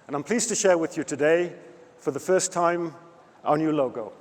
and I'm pleased to share with you today, for the first time, our new logo.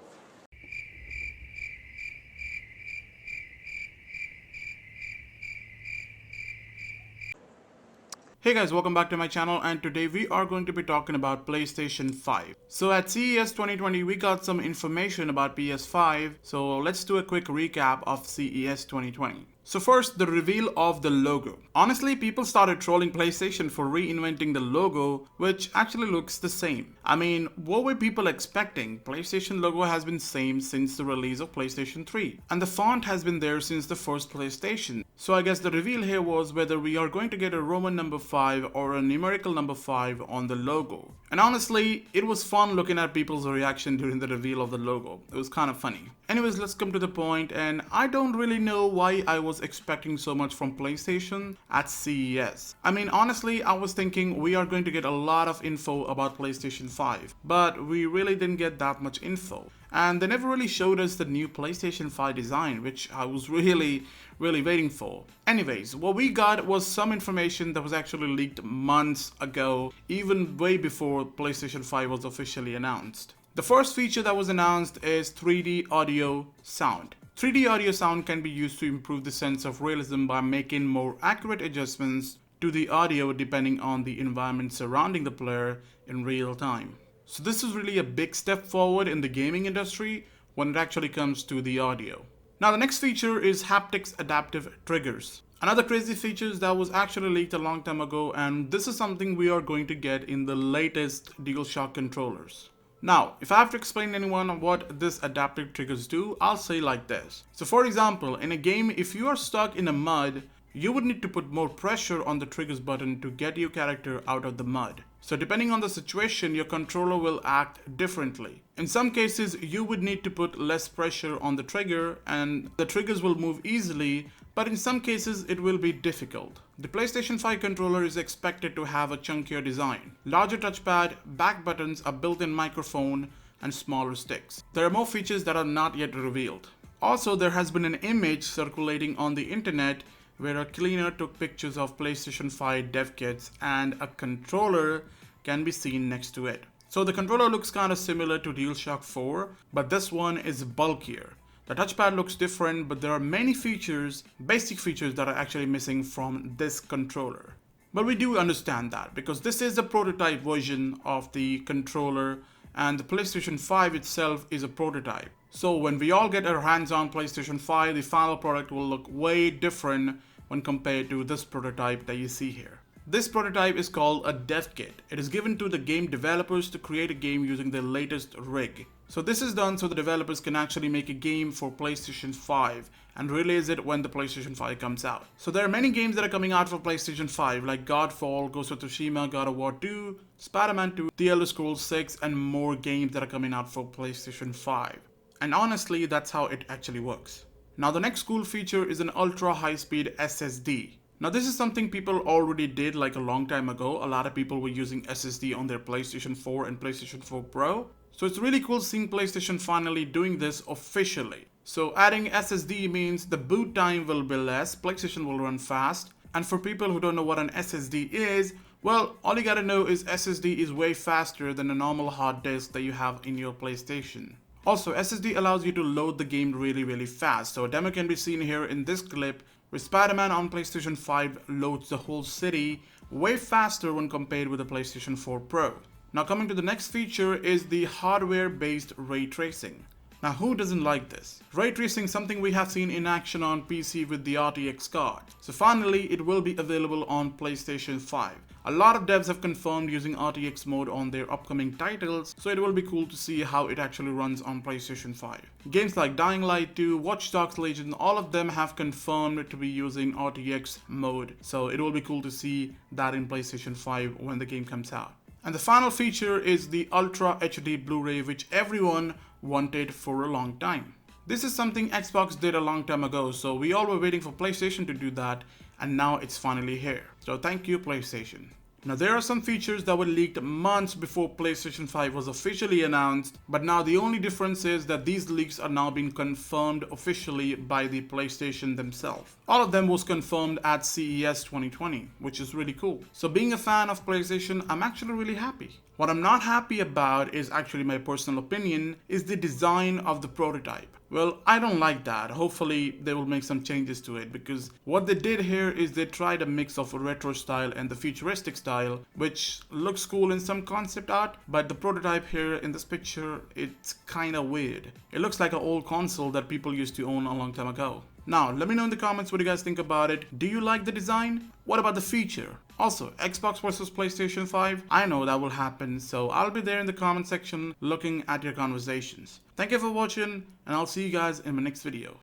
Hey guys, welcome back to my channel, and today we are going to be talking about PlayStation 5. So at CES 2020 we got some information about PS5, so let's do a quick recap of CES 2020. So first, the reveal of the logo. Honestly, people started trolling PlayStation for reinventing the logo, which actually looks the same. I mean, what were people expecting? PlayStation logo has been same since the release of PlayStation 3, and the font has been there since the first PlayStation. So I guess the reveal here was whether we are going to get a Roman number 5 or a numerical number 5 on the logo. And honestly, it was fun looking at people's reaction during the reveal of the logo. It was kind of funny. Anyways, let's come to the point, and I don't really know why I was expecting so much from PlayStation at CES. I mean, honestly, I was thinking we are going to get a lot of info about PlayStation 5, but we really didn't get that much info. And they never really showed us the new PlayStation 5 design, which I was really waiting for. Anyways, what we got was some information that was actually leaked months ago, even way before PlayStation 5 was officially announced. The first feature that was announced is 3D audio sound. 3D audio sound can be used to improve the sense of realism by making more accurate adjustments to the audio depending on the environment surrounding the player in real time. So this is really a big step forward in the gaming industry when it actually comes to the audio. Now the next feature is haptics adaptive triggers. Another crazy feature that was actually leaked a long time ago, and this is something we are going to get in the latest DualShock controllers. Now, if I have to explain to anyone what this adaptive triggers do, I'll say like this. So for example, in a game, if you are stuck in a mud, you would need to put more pressure on the triggers button to get your character out of the mud. So depending on the situation, your controller will act differently. In some cases, you would need to put less pressure on the trigger and the triggers will move easily, but in some cases it will be difficult. The PlayStation 5 controller is expected to have a chunkier design, larger touchpad, back buttons, a built-in microphone, and smaller sticks. There are more features that are not yet revealed. Also, there has been an image circulating on the internet where a cleaner took pictures of PlayStation 5 dev kits and a controller can be seen next to it. So the controller looks kind of similar to DualShock 4, but this one is bulkier. The touchpad looks different, but there are many features, basic features that are actually missing from this controller. But we do understand that because this is a prototype version of the controller and the PlayStation 5 itself is a prototype. So when we all get our hands on PlayStation 5, the final product will look way different when compared to this prototype that you see here. This prototype is called a dev kit. It is given to the game developers to create a game using their latest rig. So this is done so the developers can actually make a game for PlayStation 5 and release it when the PlayStation 5 comes out. So there are many games that are coming out for PlayStation 5 like Godfall, Ghost of Tsushima, God of War 2, Spider-Man 2, The Elder Scrolls 6, and more games that are coming out for PlayStation 5. And honestly, that's how it actually works. Now the next cool feature is an ultra high-speed SSD. Now this is something people already did like a long time ago. A lot of people were using SSD on their PlayStation 4 and PlayStation 4 Pro. So it's really cool seeing PlayStation finally doing this officially. So adding SSD means the boot time will be less, PlayStation will run fast. And for people who don't know what an SSD is, well, all you gotta know is SSD is way faster than a normal hard disk that you have in your PlayStation. Also, SSD allows you to load the game really fast. So a demo can be seen here in this clip where Spider-Man on PlayStation 5 loads the whole city way faster when compared with the PlayStation 4 Pro. Now coming to the next feature is the hardware-based ray tracing. Now who doesn't like this? Ray tracing is something we have seen in action on PC with the RTX card. So finally it will be available on PlayStation 5. A lot of devs have confirmed using RTX mode on their upcoming titles, so it will be cool to see how it actually runs on PlayStation 5. Games like Dying Light 2, Watch Dogs Legion, all of them have confirmed to be using RTX mode, so it will be cool to see that in PlayStation 5 when the game comes out. And the final feature is the Ultra HD Blu-ray, which everyone wanted for a long time. This is something Xbox did a long time ago, so we all were waiting for PlayStation to do that, and now it's finally here. So thank you, PlayStation. Now there are some features that were leaked months before PlayStation 5 was officially announced, but now the only difference is that these leaks are now being confirmed officially by the PlayStation themselves. All of them was confirmed at CES 2020, which is really cool. So being a fan of PlayStation, I'm actually really happy. What I'm not happy about is actually my personal opinion, is the design of the prototype. Well, I don't like that. Hopefully they will make some changes to it, because what they did here is they tried a mix of a retro style and the futuristic style, which looks cool in some concept art, but the prototype here in this picture, it's kind of weird. It looks like an old console that people used to own a long time ago. Now, let me know in the comments what you guys think about it. Do you like the design? What about the feature? Also, Xbox versus PlayStation 5, I know that will happen, so I'll be there in the comment section looking at your conversations. Thank you for watching, and I'll see you guys in my next video.